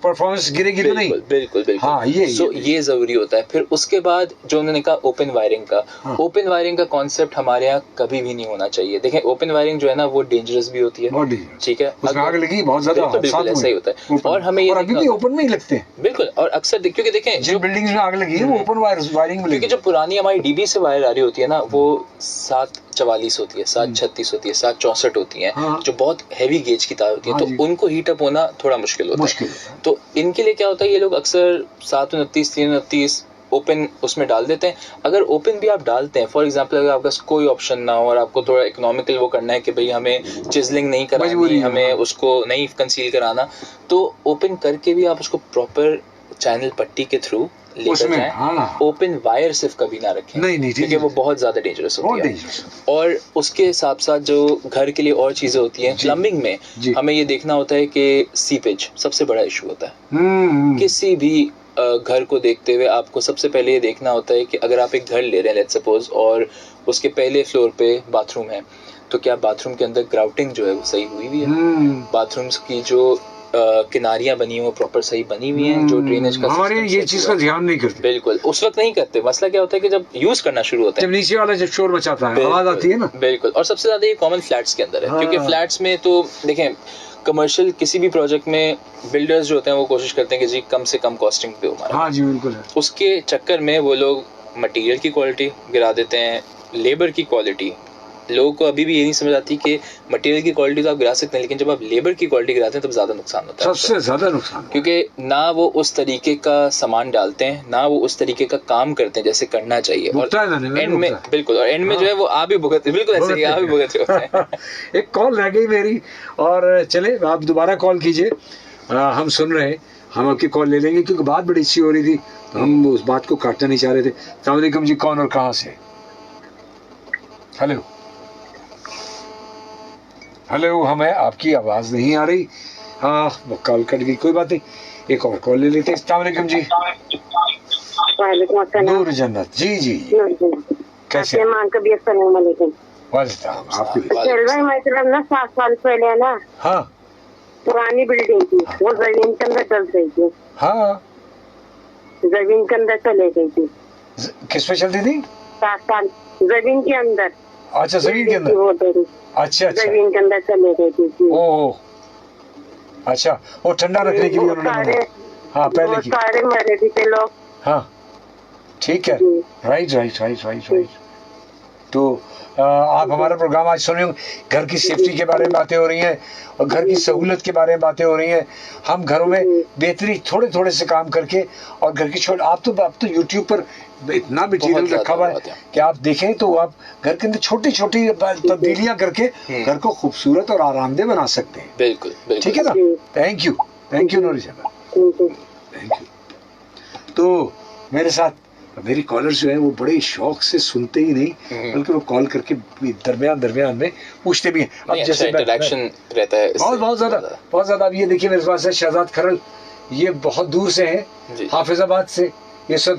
परफॉर्मेंस गिरेगी तो नहीं। बिल्कुल। हाँ, ये जरूरी होता है। फिर उसके बाद जो उन्होंने कहा ओपन वायरिंग का, ओपन वायरिंग का कॉन्सेप्ट हमारे यहाँ कभी भी नहीं होना चाहिए। देखें, ओपन वायरिंग जो है ना वो डेंजरस भी होती है, ठीक है, उसमें आग लगी बहुत ज्यादा, बिल्कुल ऐसा ही होता है। और हमें ये अभी भी ओपन में ही लगते हैं, बिल्कुल। और अक्सर क्योंकि देखें जिन बिल्डिंग्स में आग लगी है वो ओपन वायरिंग में, क्योंकि जो पुरानी हमारी DB से वायर आ रही होती है ना वो 744 होती है, 736 होती है, 764 होती है, जो बहुत हैवी गेज की तार होती है, तो उनको हीट अप होना थोड़ा मुश्किल होता है। तो इनके लिए क्या होता है, ये लोग अक्सर 729, 329 ओपन उसमें डाल देते हैं। अगर ओपन भी आप डालते हैं, फॉर एग्जांपल अगर आपका कोई ऑप्शन ना हो और आपको थोड़ा इकोनॉमिकल वो करना है कि भाई हमें चिजलिंग नहीं करानी, हमें उसको नहीं कंसील कराना, तो ओपन करके भी आप उसको प्रॉपर चैनल पट्टी के थ्रू लेकर जाएं। ओपन वायर सिर्फ कभी ना रखें, नहीं, क्योंकि वो बहुत ज्यादा डेंजरस होती है। और उसके साथ साथ जो घर के लिए और चीजें होती हैं, प्लम्बिंग में हमें ये देखना होता है कि सीपेज सबसे बड़ा इशू होता है। किसी भी घर को देखते हुए आपको सबसे पहले ये देखना होता है कि अगर आप एक घर ले रहे हैं लेट्स सपोज, और उसके पहले फ्लोर पे बाथरूम है, तो क्या बाथरूम के अंदर ग्राउटिंग जो है वो सही हुई हुई है, बाथरूम्स की जो किनारियां बनी हुई प्रॉपर सही बनी हुई हैं, जो ड्रेनेज का हमारे ये चीज का ध्यान नहीं करते। बिल्कुल, उस वक्त नहीं करते। मसला क्या होता है कि जब यूज करना शुरू होता है, जब नीचे वाला जब शोर मचाता है, आवाज आती है ना। बिल्कुल। और सबसे ज्यादा ये कॉमन फ्लैट्स के अंदर है, क्योंकि फ्लैट्स में तो देखें कमर्शियल किसी भी प्रोजेक्ट में बिल्डर्स जो होते हैं वो कोशिश करते हैं कि जी कम से कम कॉस्टिंग पे हो हमारा। हाँ जी, बिल्कुल है। उसके चक्कर में वो लोग मटेरियल की क्वालिटी गिरा देते हैं, लेबर की क्वालिटी। लोगों को अभी भी ये नहीं समझ आती कि मटेरियल की क्वालिटी तो आप गिरा सकते हैं, लेकिन जब आप लेबर की क्वालिटी गिराते हैं तब ज्यादा नुकसान होता है, सबसे ज्यादा नुकसान, क्योंकि ना वो उस तरीके का सामान डालते हैं, ना वो उस तरीके का काम करते हैं जैसे करना चाहिए, और एंड में बिल्कुल, और एंड में जो है वो आप भी भुगतते, बिल्कुल ऐसे ही आप भी भुगत रहे होते हैं। एक कॉल रह गई मेरी, और चले आप दोबारा कॉल कीजिए, हम सुन रहे हैं, हम आपकी कॉल ले लेंगे, क्योंकि बात बड़ी अच्छी हो रही थी। तो हम उस बात को काटना नहीं चाह रहे थे। अस्सलाम वालेकुम जी, कौन और कहाँ से? हेलो हेलो, हमें आपकी आवाज नहीं आ रही। हाँ, वो कॉल कट गई, कोई बात नहीं, एक और कॉल ले लेते हैं। अस्सलाम वालेकुम जी। वालेकुम अस्सलाम। नूर जन्नत जी जी, कैसे? आपकी भाई मतलब ना 7 साल पहले ना, हाँ पुरानी बिल्डिंग थी, वो जमीन के अंदर डल रही थी। हाँ, जमीन के अंदर चले गई थी। किस पे चलती थी? 7 साल जमीन के अंदर। अच्छा, जमीन के अंदर। वो डरी। अच्छा अच्छा, जमीन के अंदर चले गई थी। ओह अच्छा, वो ठंडा रखने के लिए उन्होंने बनाया। हाँ, पहले की। सारे मरे भी थे लोग। हाँ ठीक है, right right right right right. तो आप हमारा प्रोग्राम आज सुने होंगे, घर की सेफ्टी के बारे में बातें हो रही हैं और घर की सहूलत के बारे में बातें हो रही हैं। हम घरों में बेहतरी थोड़े थोड़े से काम करके, और घर की छोड़, आप तो यूट्यूब पर इतना मटीरियल रखा हुआ है कि आप देखें तो आप घर के अंदर छोटी छोटी तब्दीलियां करके घर को खूबसूरत और आरामदेह बना सकते हैं। बिल्कुल, ठीक है ना? थैंक यू नूरी जनाब, थैंक यू। तो मेरे साथ मेरी कॉलर्स जो है वो बड़े शौक से सुनते ही नहीं, बल्कि वो कॉल करके दरमियान में पूछते भी हैं। अब जैसे इंटरेक्शन रहता है बहुत ज्यादा। अब ये देखिए, मेरे पास है शहजाद खरल, ये बहुत दूर से हैं, हाफिजाबाद से ये सब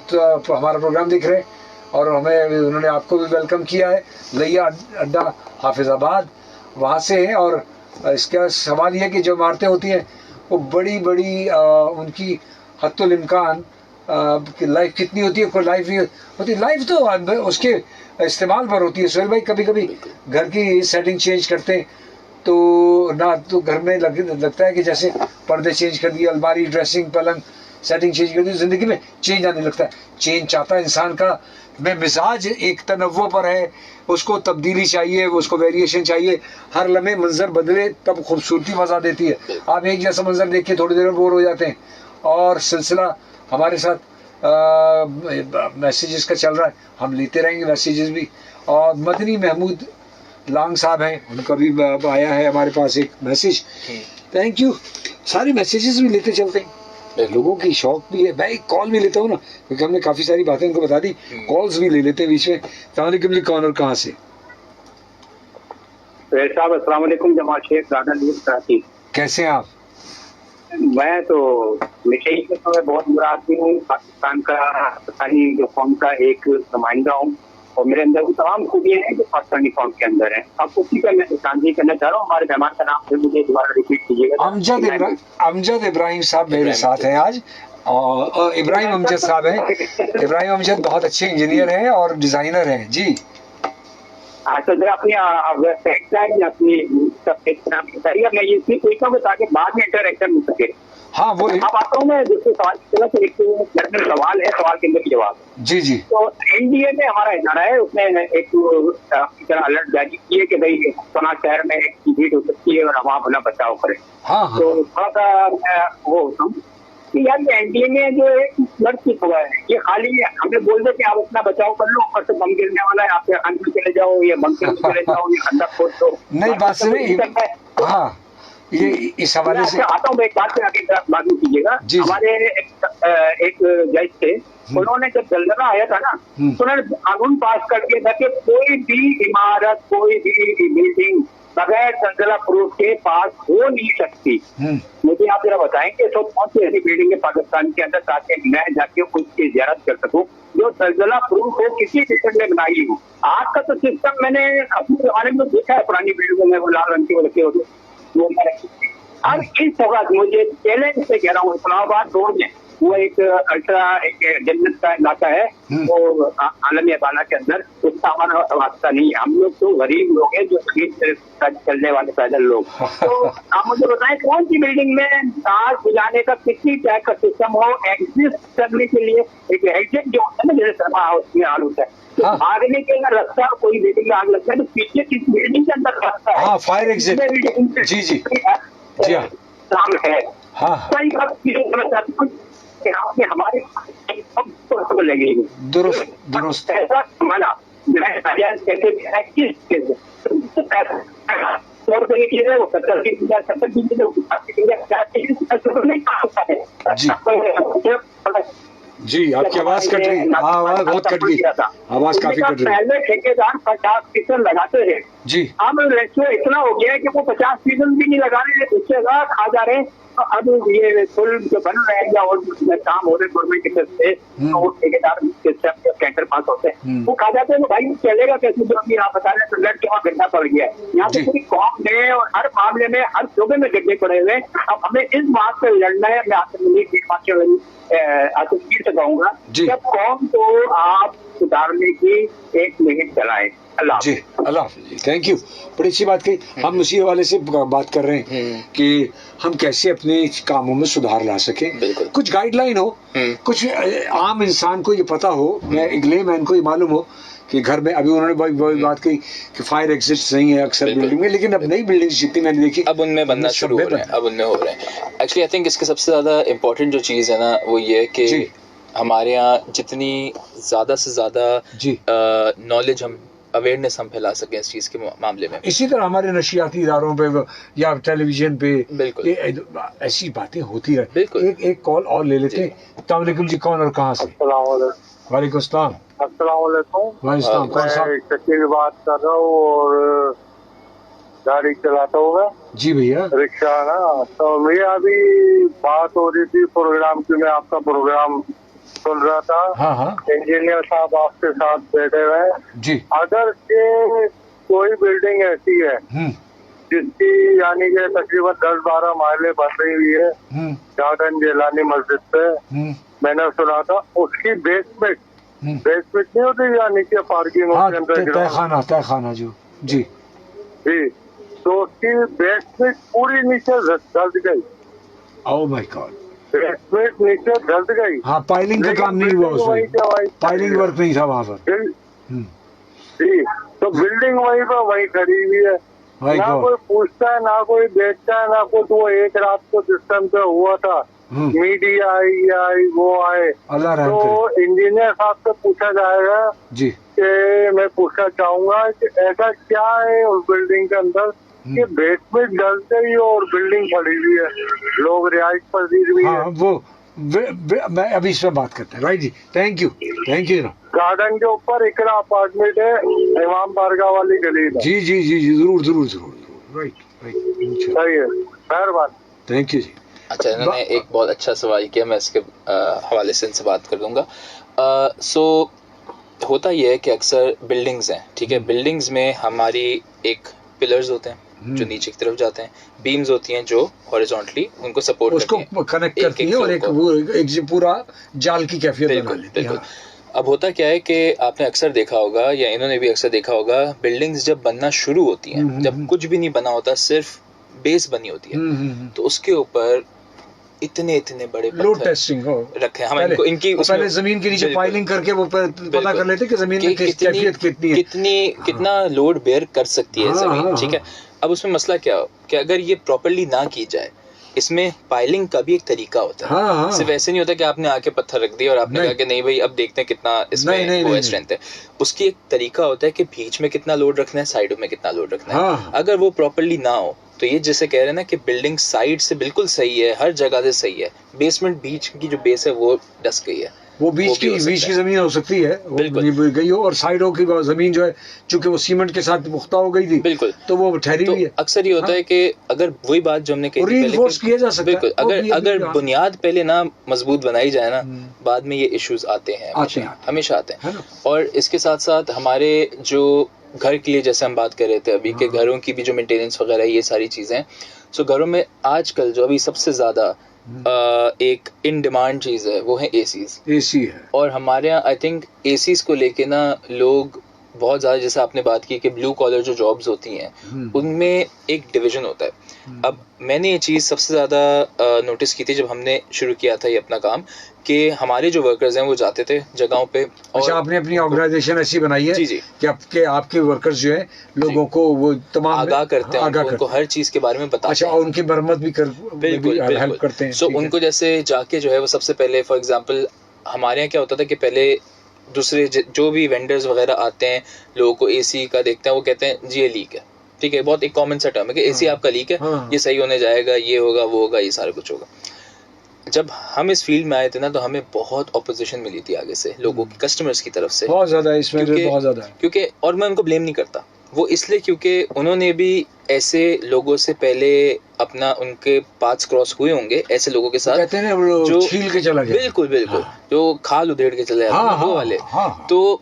हमारा प्रोग्राम देख रहे हैं, और हमें उन्होंने आपको भी वेलकम किया है। लैया अड्डा हाफिजाबाद, वहाँ से है। और इसका सवाल यह है कि जो इमारतें होती हैं वो बड़ी उनकी हत्तुल इम्कान लाइफ कितनी होती है, कोई लाइफ नहीं होती। लाइफ तो उसके इस्तेमाल पर होती है। सोहेल भाई, कभी कभी घर की सेटिंग चेंज करते हैं तो ना, तो घर में लगता है कि जैसे पर्दे चेंज कर दिए, अलमारी, ड्रेसिंग, पलंग, सेटिंग चेंज कर दी, जिंदगी में चेंज आने लगता है। चेंज चाहता है इंसान का, में मिजाज एक तनव्वुर पर है, उसको तब्दीली चाहिए, उसको वेरिएशन चाहिए, हर लम्हे मंजर बदले तब खूबसूरती मजा देती है। आप एक जैसा मंजर देख के थोड़ी देर में बोर हो जाते हैं। और सिलसिला हमारे साथ मैसेजेस का चल रहा है, हम लेते रहेंगे मैसेजेस भी। और मदनी महमूद लांग साहब हैं, उनका भी आया है हमारे पास एक मैसेज, थैंक यू। सारे मैसेजेस भी लेते चलते हैं, लोगों की शौक भी है। मैं एक कॉल भी लेता हूँ ना, क्योंकि हमने काफी सारी बातें उनको बता दी, कॉल्स भी ले लेते हैं बीच में। अस्सलाम जी, कौन और कहाँ से? साहब अस्सलाम वालेकुम, जमाल शेख राधा कराची। कैसे हैं आप? मैं तो मिशेल के समय बहुत बुरा आदमी हूँ, पाकिस्तान का पाकिस्तानी जो कौम का एक नुमाइंदा हूँ, और मेरे अंदर वो तमाम खूबियाँ हैं जो पाकिस्तानी कौम के अंदर हैं। आप उसी का मैं शांति करना चाह रहा हूँ। हमारे मेहमान का नाम फिर मुझे दोबारा रिपीट कीजिएगा। अमजद इब्राहिम साहब मेरे साथ हैं आज, और इब्राहिम अमजद साहब हैं। इब्राहिम अमजद बहुत अच्छे इंजीनियर हैं और डिजाइनर हैं जी। तो जरा अपनी वेबसाइट या अपनी बताइए, मैं ये इसलिए पूछता हूँ ताकि बाद में इंटरेक्शन हो सके। हाँ, वो अब आता हूँ मैं जिससे सवाल एक जनरल सवाल है, सवाल के अंदर जवाब। जी। तो एनडीए में हमारा इदारा है, उसने एक तरह अलर्ट जारी किए कि भाई सोना शहर में एक भीड़ हो सकती है और हम अपना बचाव करें। हाँ। तो थोड़ा सा वो होता हूँ कि यार ये एनडीए में जो एक फ्लडशिप हुआ है, ये खाली हमें बोल दे कि आप अपना बचाव कर लो, ऊपर से बम गिरने वाला है, आप अंदर चले जाओ, ये बंकर में चले जाओ, ये अंदर खोद दो। नहीं, बात सुनिए। हाँ, ये इस हवाले से आता हूँ, एक बात से आगे बात कीजिएगा। हमारे एक जज थे, उन्होंने जब जलजला आया था ना, तो उन्होंने कानून पास कर दिया था कि कोई भी इमारत, कोई भी बिल्डिंग बगैर जलजला प्रूफ के पास हो नहीं सकती। मुझे आप जरा बताएं कि तो कौन सी ऐसी बिल्डिंग है पाकिस्तान के अंदर, ताकि मैं जाके उसकी जियारत कर सकूं जो जलजला प्रूफ हो, किसी किस्म में बनाई हो। आज का तो सिस्टम मैंने अपने जमाने में देखा है, पुरानी बिल्डिंगों में वो लाल रंग के रखे होते, वो अब इस वक्त मुझे चैलेंज से कह रहा हूँ, इस्लामाबाद रोड में वो एक अल्ट्रा एक जन्नत का इलाका है, वो आलमी अबाना के अंदर, उसका हमारा वास्ता नहीं है। हम लोग तो गरीब लोग हैं, जो चलने वाले पैदल लोग। तो आप मुझे बताएं कौन सी बिल्डिंग में आग बुझाने का किसी टाइप का सिस्टम हो, एग्जिस्ट करने के लिए एक एग्जिट जो होता है ना, जैसे सरमा हाउस में हाल होता है, तो आगने के अगर रास्ता कोई बिल्डिंग में आग लगता है तो पीछे किस बिल्डिंग के अंदर रास्ता है, फायर एग्जिट। जी जी जी काम है। हमारे लगेगी दुरुस्त ऐसा माना कैसे वो 70 जी, आपकी आवाज कट रही, आवाज बहुत कट गई, आवाज काफी कट रही। पहले ठेकेदार 50% लगाते थे जी, अब रेशियो इतना हो गया है कि वो 50% भी नहीं लगा रहे, उससे ज्यादा खा जा रहे हैं। अब ये पुल जो बन रहे हैं या और काम हो रहे गवर्नमेंट की तरफ से, तो वो ठेकेदार टेंडर पास होते हैं, वो खा जाते हैं। तो भाई चलेगा कैसे? जो अभी आप बता रहे हैं तो लड़ के वहाँ गिरना पड़ गया है। यहाँ से पूरी कौम में और हर मामले में हर शोबे में गिरने पड़े हुए। अब हमें इस बात पे लड़ना है। मैं आपसे फिर से कहूंगा, जब कौम को आप सुधारने की एक लिमिट चलाएं। जी, अल्लाह जी, थैंक यू, बड़ी अच्छी बात कही। हम उसी हवाले से बात कर रहे हैं कि हम कैसे अपने कामों में सुधार ला सके, कुछ गाइडलाइन हो, कुछ आम इंसान को ये पता हो, मैं एक लेमैन को ये मालूम हो कि घर में, अभी उन्होंने बात कही कि फायर एग्जिट्स नहीं है अक्सर बिल्डिंग में, लेकिन अब नई बिल्डिंग जितनी मैंने देखी अब उनमें बनना शुरू हो रहे हैं, अब उनमें हो रहे हैं। एक्चुअली आई थिंक इसके सबसे ज्यादा इम्पोर्टेंट जो चीज़ है ना, वो ये कि हमारे यहाँ जितनी ज्यादा से ज्यादा नॉलेज हम अवेयरनेस हम फैला सकें इस चीज के मामले में। इसी तरह हमारे नशियाती इदारों पे या टेलीविजन पे बिल्कुल ऐसी बातें होती रहे। एक कॉल और ले लेते हैं। अस्सलाम वालेकुम जी, कौन और कहाँ से? वालेकुम अस्सलाम। अस्सलाम, कौन सा? शकील बात कर रहा हूँ और गाड़ी चलाता हूँ मैं। जी भैया, रिक्शा ना। तो भैया अभी बात हो रही थी प्रोग्राम की, मैं आपका प्रोग्राम सुन रहा था। हाँ, इंजीनियर साहब आपके साथ बैठे हुए जी। अगर के कोई बिल्डिंग ऐसी है जिसकी यानी कि तकरीबन 10-12 माले बन रही हुई है गार्डन जेलानी मस्जिद पे, मैंने सुना था उसकी बेसमेंट नहीं होती यानी कि पार्किंग तहखाना जो जी, तो उसकी बेसमेंट पूरी नीचे धस गई। ओह माय गॉड, बेसमेंट नीचे धस गई। हाँ, पाइलिंग का काम नहीं हुआ उसमें, पाइलिंग वर्क नहीं था वहाँ पर। जी, तो बिल्डिंग वहीं पर वहीं खड़ी हुई है, ना कोई पूछता है, ना कोई देखता है, ना कुछ। वो एक रात को सिस्टम पे हुआ था, मीडिया आई वो आए, तो इंजीनियर साहब से पूछा जाएगा जी कि मैं पूछना चाहूंगा कि ऐसा क्या है उस बिल्डिंग के अंदर कि बेसमेंट डल गई और बिल्डिंग खड़ी हुई है, लोग रिहाइश पजीर भी है। वो मैं अभी इसमें बात करते हैं। राइट जी, थैंक यू गार्डन के ऊपर इकरा अपार्टमेंट है, इमाम बारगाह वाली गली में। जी, जरूर। राइट, सही है, मेहरबानी, थैंक यू जी। अच्छा, इन्होंने एक बहुत अच्छा सवाल किया, मैं इसके हवाले से इनसे बात कर दूंगा। सो होता यह है कि अक्सर बिल्डिंग्स हैं, ठीक है, बिल्डिंग्स में हमारी एक पिलर्स होते हैं जो नीचे की तरफ जाते हैं, बीम्स होती हैं जो हॉरिजॉन्टली उनको सपोर्ट उसको कनेक्ट करती हैं और एक पूरा जाल की कैफियत बना लेती है। अब होता क्या है कि आपने अक्सर देखा होगा या इन्होंने भी अक्सर देखा होगा, बिल्डिंग्स जब बनना शुरू होती हैं, जब कुछ भी नहीं बना होता, सिर्फ बेस बनी होती है, तो उसके ऊपर इतने बड़े लोड टेस्टिंग रखे हम इनकी पहले जमीन के नीचे फाइलिंग करके वो पता कर लेते कि जमीन की कैफियत कितनी है, कितना लोड बेयर कर सकती है जमीन, ठीक है। अब उसमें मसला क्या हो कि अगर ये प्रॉपर्ली ना की जाए, इसमें पाइलिंग का भी एक तरीका होता है। सिर्फ ऐसे नहीं होता कि आपने आके पत्थर रख दिया और आपने कहा कि नहीं भाई अब देखते हैं कितना इसमें वो स्ट्रेंथ है। उसकी एक तरीका होता है कि बीच में कितना लोड रखना है, साइडों में कितना लोड रखना है। अगर वो प्रॉपर्ली ना हो तो ये जैसे कह रहे हैं ना कि बिल्डिंग साइड से बिल्कुल सही है, हर जगह से सही है, बेसमेंट बीच की जो बेस है वो डस गई है, वो बीच की जमीन हो सकती है, बिल्कुल गई हो, और साइडों की जमीन जो है चूंकि वो सीमेंट के साथ पुख्ता हो गई थी, बिल्कुल, तो वो ठहरी हुई है। अक्सर ये होता है कि अगर वही बात जो हमने कही रीइंफोर्स किया जा सकता है, बिल्कुल, अगर बुनियाद पहले ना मजबूत बनाई जाए ना, बाद में ये इश्यूज आते हैं, हमेशा आते हैं। और इसके साथ साथ हमारे जो घर के लिए जैसे हम बात कर रहे थे अभी के घरों की भी जो मेंटेनेंस वगैरह ये सारी चीजें, सो घरों में आजकल जो अभी सबसे ज्यादा एक इन डिमांड चीज है वो है एसी है। और हमारे यहाँ आई थिंक एसीज को लेके ना लोग बहुत ज्यादा, जैसे आपने बात की कि ब्लू कॉलर जो जॉब्स होती हैं उनमें एक डिवीजन होता है। अब मैंने ये चीज सबसे ज्यादा नोटिस की थी जब हमने शुरू किया था ये अपना काम, कि हमारे जो वर्कर्स हैं वो जाते थे जगहों पे। अच्छा, आपने अपनी ऑर्गेनाइजेशन ऐसी बनाई है जी कि आपके वर्कर्स जो है लोगों को वो तमाम आगाह करते हैं, उनको हर चीज के बारे में बताते हैं। अच्छा, और उनकी मरम्मत भी हेल्प करते हैं। सो उनको जैसे जाके जो है वो सबसे पहले, फॉर एग्जाम्पल हमारे यहाँ क्या होता था कि पहले दूसरे जो भी वेंडर्स वगैरह आते हैं, लोगों को एसी का देखते हैं, वो कहते हैं जी ये लीक है, ठीक है, बहुत एक कॉमन सा टर्म है कि एसी आपका लीक है, ये सही होने जाएगा, ये होगा वो होगा, ये सारा कुछ होगा। जब हम इस फील्ड में आए थे ना, तो हमें बहुत ऑपोजिशन मिली थी आगे से, लोगों की, कस्टमर्स की तरफ से बहुत ज्यादा, इसमें बहुत ज्यादा है। क्योंकि और मैं उनको ब्लेम नहीं करता, वो इसलिए क्योंकि उन्होंने भी ऐसे लोगों से पहले अपना, उनके पाथ्स क्रॉस हुए होंगे ऐसे लोगों के साथ, कहते हैं ना जो छील के चला गया, बिल्कुल बिल्कुल, जो खाल उधेड़ के चले जाते हैं वो वाले। तो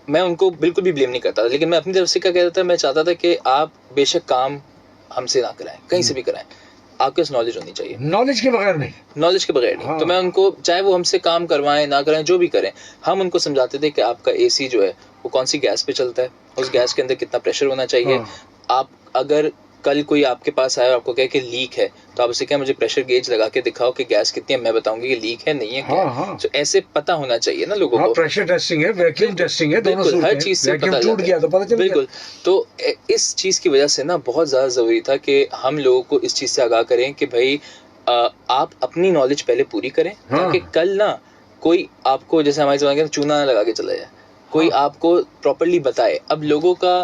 मैं उनको बिल्कुल भी ब्लेम नहीं करता, लेकिन मैं अपनी तरफ से क्या कहता था, मैं चाहता था कि आप बेशक काम हमसे ना कराएं, कहीं से भी कराएं, आपके पास नॉलेज होनी चाहिए, नॉलेज के बगैर नहीं, नॉलेज के बगैर नहीं। तो मैं उनको, चाहे वो हमसे काम करवाएं ना कराएं, जो भी करें, हम उनको समझाते थे कि आपका एसी जो है वो कौन सी गैस पे चलता है, उस गैस के अंदर कितना प्रेशर होना चाहिए। आप अगर कल कोई आपके पास आया और आपको कहे कि लीक है, तो आप उसे क्या, मुझे प्रेशर गेज लगा के दिखाओ कि गैस कितनी है, मैं बताऊंगी कि लीक है नहीं है क्या। तो ऐसे पता होना चाहिए ना लोगों को। प्रेशर टेस्टिंग है, वैक्यूम टेस्टिंग है, दोनों हर चीज से पता टूट गया तो पता चल गया। बिल्कुल। तो इस चीज की वजह से ना बहुत ज्यादा जरूरी था कि हम लोगों को इस चीज से आगाह करें कि भाई आप अपनी नॉलेज पहले पूरी करें, ताकि कल ना कोई आपको, जैसे हमारे जमाने में चूना लगा के चला जाए, कोई आपको प्रॉपर्ली बताए। अब लोगों का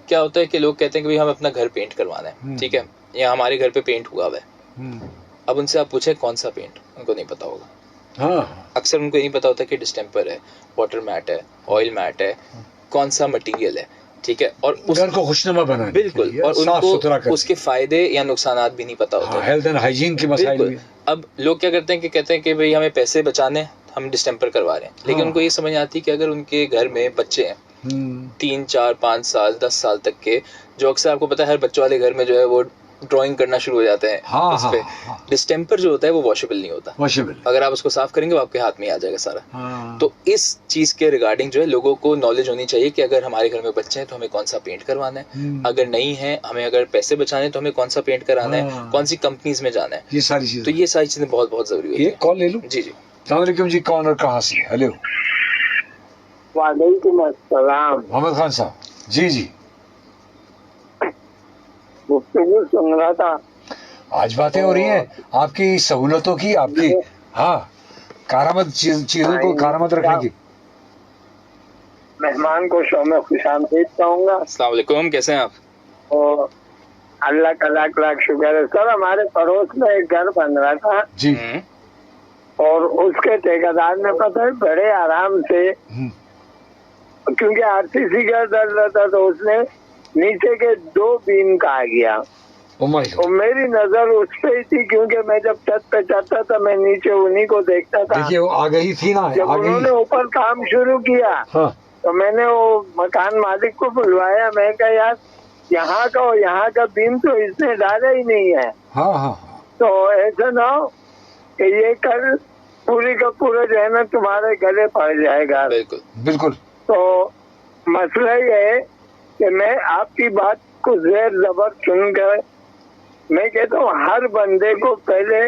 क्या होता है कि लोग कहते हैं कि भाई हम अपना घर पेंट करवाना है, ठीक है, या हमारे घर पे पेंट हुआ हुआ है। अब उनसे आप पूछे कौन सा पेंट, उनको नहीं पता होगा। अक्सर उनको नहीं पता होता कि डिस्टेम्पर है, वाटर मैट है, ऑयल मैट है, कौन सा मटेरियल है, ठीक है, और घर को खुशनुमा बनाने, बिल्कुल, और उनको उसके फायदे या नुकसानात भी नहीं पता होते। हेल्थ एंड हाइजीन के मसाइल भी। अब लोग क्या करते हैं कि कहते हैं कि भाई हमें पैसे बचाने, हम डिस्टेम्पर करवा रहे हैं, लेकिन उनको ये समझ आती है कि अगर उनके घर में बच्चे हैं 3, 4, 5 साल 10 साल तक के, जो अक्सर आपको पता है हर बच्चों वाले घर में जो है वो ड्राइंग करना शुरू हो जाते हैं इस पे। डिस्टेम्पर जो होता है वो वॉशेबल नहीं होता, अगर आप उसको साफ करेंगे वो आपके हाथ में आ जाएगा सारा। तो इस चीज के रिगार्डिंग जो है लोगों को नॉलेज होनी चाहिए कि अगर हमारे घर में बच्चे हैं तो हमें कौन सा पेंट करवाना है, अगर नहीं है, हमें अगर पैसे बचाने तो हमें कौन सा पेंट कराना है, कौन सी कंपनीज में जाना है, ये सारी चीजें। तो ये सारी चीजें बहुत बहुत जरूरी है। कॉल ले लूं? जी जी। अस्सलाम वालेकुम जी, कौन और कहाँ से? हेलो। वालेकुम अस्सलाम। मोहम्मद खान साहब। जी जी। गुफ्तगू सुन रहा था, आज बातें हो रही हैं आपकी सहूलतों की, आपकी कारामद चीजों को कारामद रखने की। मेहमान को शो में खुशामदीद कहूँगा। अस्सलाम वालेकुम, कैसे हैं आप? और अल्लाह का लाख लाख शुक्र है। सर, हमारे पड़ोस में एक घर बन रहा था जी, और उसके ठेकेदार ने पता है बड़े आराम से, क्योंकि आरसीसी का डर रहता तो उसने नीचे के 2 बीम का आ गया, और मेरी नजर उस पे ही थी, क्योंकि मैं जब छत पे चढ़ता था मैं नीचे उन्हीं को देखता था। देखिए वो आ गई थी ना, जब उन्होंने ऊपर काम शुरू किया तो मैंने वो मकान मालिक को बुलवाया, मैं कहा यार यहाँ का और यहाँ का बीम तो इसने डाला ही नहीं है। तो ऐसा ना हो कि ये कर पूरी का पूरा जो है ना तुम्हारे गले पड़ जाएगा। बिल्कुल बिल्कुल। तो मसला ये है कि मैं आपकी बात को ज़ेर ज़बर सुनकर मैं कहता हूँ हर बंदे को पहले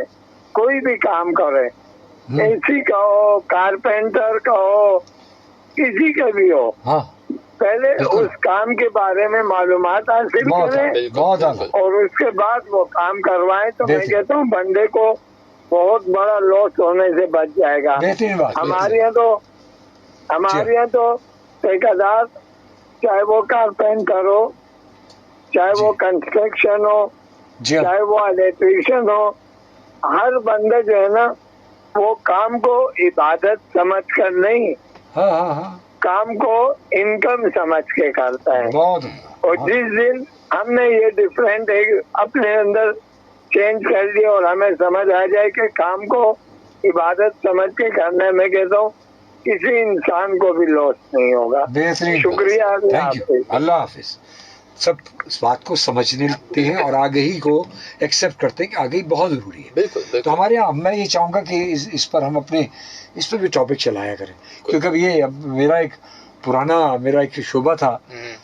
कोई भी काम करे, एसी का हो, कारपेंटर का हो, किसी का भी हो, पहले उस काम के बारे में मालूमात हासिल करें और उसके बाद वो काम करवाएं। तो मैं कहता हूँ बंदे को बहुत बड़ा लॉस होने से बच जाएगा। हमारे यहाँ तो ठेकेदार, चाहे वो कारपेंटर हो, चाहे वो कंस्ट्रक्शन हो, चाहे वो इलेक्ट्रिशियन हो, हर बंदा जो है ना वो काम को इबादत समझ कर नहीं, काम को इनकम समझ के करता है। और जिस दिन हमने ये डिफरेंट अपने अंदर चेंज कर दिया और हमें समझ आ जाए कि काम को इबादत समझ के करने में, कहता हूँ किसी इंसान को भी लॉस नहीं होगा। बेहतरीन, शुक्रिया, अल्लाह हाफिज। सब इस बात को समझने लगते हैं और आगे ही को एक्सेप्ट करते हैं कि आगे ही बहुत जरूरी है। बिल्कुल। तो हमारे यहाँ मैं ये चाहूंगा कि इस पर हम अपने इस पर भी टॉपिक चलाया करें, क्योंकि अब ये मेरा एक शोबा था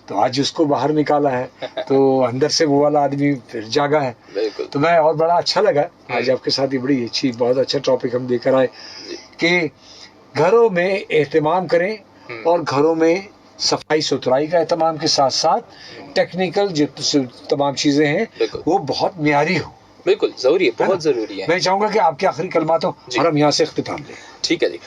तो आज उसको बाहर निकाला है तो अंदर से वो वाला आदमी फिर जागा है। तो मैं और बड़ा अच्छा लगा आज आपके साथ ये बड़ी अच्छी बहुत अच्छा टॉपिक हम लेकर आए कि घरों में एहतमाम करें और घरों में सफाई सुथराई का एहतमाम के साथ साथ टेक्निकल जो तमाम चीजें हैं वो बहुत म्यारी हो। बिल्कुल जरूरी है, बहुत जरूरी है। मैं चाहूंगा कि आपके आखिरी कलमात हो और हम यहाँ से इख्तिताम लें। ठीक है जी।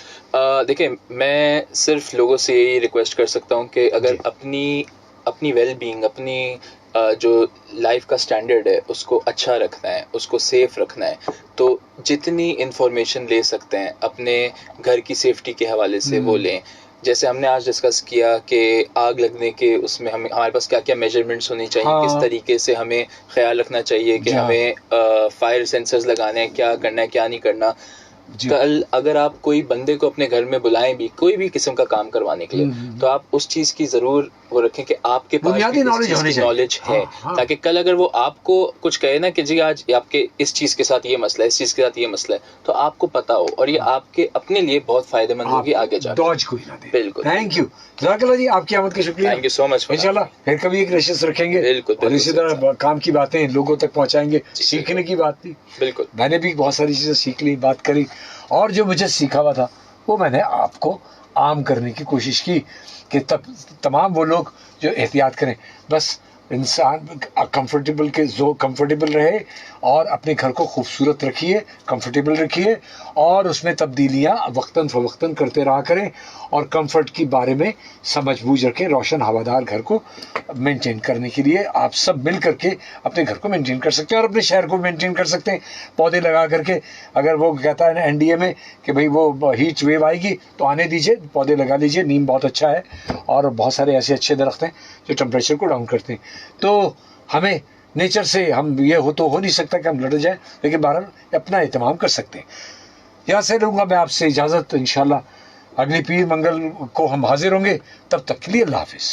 देखिए, मैं सिर्फ लोगों से यही रिक्वेस्ट कर सकता हूँ कि अगर अपनी वेल बीइंग, अपनी जो लाइफ का स्टैंडर्ड है उसको अच्छा रखना है, उसको सेफ रखना है, तो जितनी इंफॉर्मेशन ले सकते हैं अपने घर की सेफ्टी के हवाले से वो लें। जैसे हमने आज डिस्कस किया कि आग लगने के उसमें हमारे पास क्या क्या मेजरमेंट्स होनी चाहिए, हाँ। किस तरीके से हमें ख्याल रखना चाहिए कि हमें फायर सेंसर्स लगाने हैं, क्या करना है क्या नहीं करना। कल अगर आप कोई बंदे को अपने घर में बुलाएं भी कोई भी किस्म का काम करवाने के लिए, तो आप उस चीज की जरूर वो रखें कि आपके पास बुनियादी नॉलेज है, ताकि कल अगर वो आपको कुछ कहे ना कि जी आज आपके इस चीज के साथ ये मसला है, इस चीज के साथ ये मसला है, तो आपको पता हो और ये आपके अपने लिए बहुत फायदेमंद होगी आगे जाकर। दौज कोई ना दे। बिल्कुल। थैंक यू जज़ाकल्लाह जी, आपकी आमद का शुक्रिया। Thank you so much. इंशाल्लाह फिर कभी एक रेशेस रखेंगे। बिल्कुल, और इसी तरह काम की बातें लोगों तक पहुंचाएंगे। सीखने की बात थी, बिल्कुल, मैंने भी बहुत सारी चीजें सीख ली, बात करी, और जो मुझे सीखा हुआ था वो मैंने आपको आम करने की कोशिश की कि तमाम वो लोग जो एहतियात करें, बस इंसान कंफर्टेबल रहे और अपने घर को खूबसूरत रखिए, कंफर्टेबल रखिए, और उसमें तब्दीलियां वक्तन फवक्तन करते रहा करें, और कंफर्ट की बारे में समझ बूझ रखें। रोशन हवादार घर को मेंटेन करने के लिए आप सब मिल करके अपने घर को मेंटेन कर सकते हैं और अपने शहर को मेंटेन कर सकते हैं पौधे लगा करके। अगर वो कहता है ना एनडीए में कि भाई वो हीट वेव आएगी तो आने दीजिए, पौधे लगा लीजिए। नीम बहुत अच्छा है और बहुत सारे ऐसे अच्छे दरख्त हैं जो टेम्परेचर को डाउन करते हैं। तो हमें नेचर से हम ये हो नहीं सकता कि हम लड़ जाएं, लेकिन बहरहाल अपना एहतमाम कर सकते हैं। यहाँ से लूँगा मैं आपसे इजाज़त। इंशाल्लाह अगली पीर मंगल को हम हाजिर होंगे, तब तक के लिए अल्लाह हाफिज़।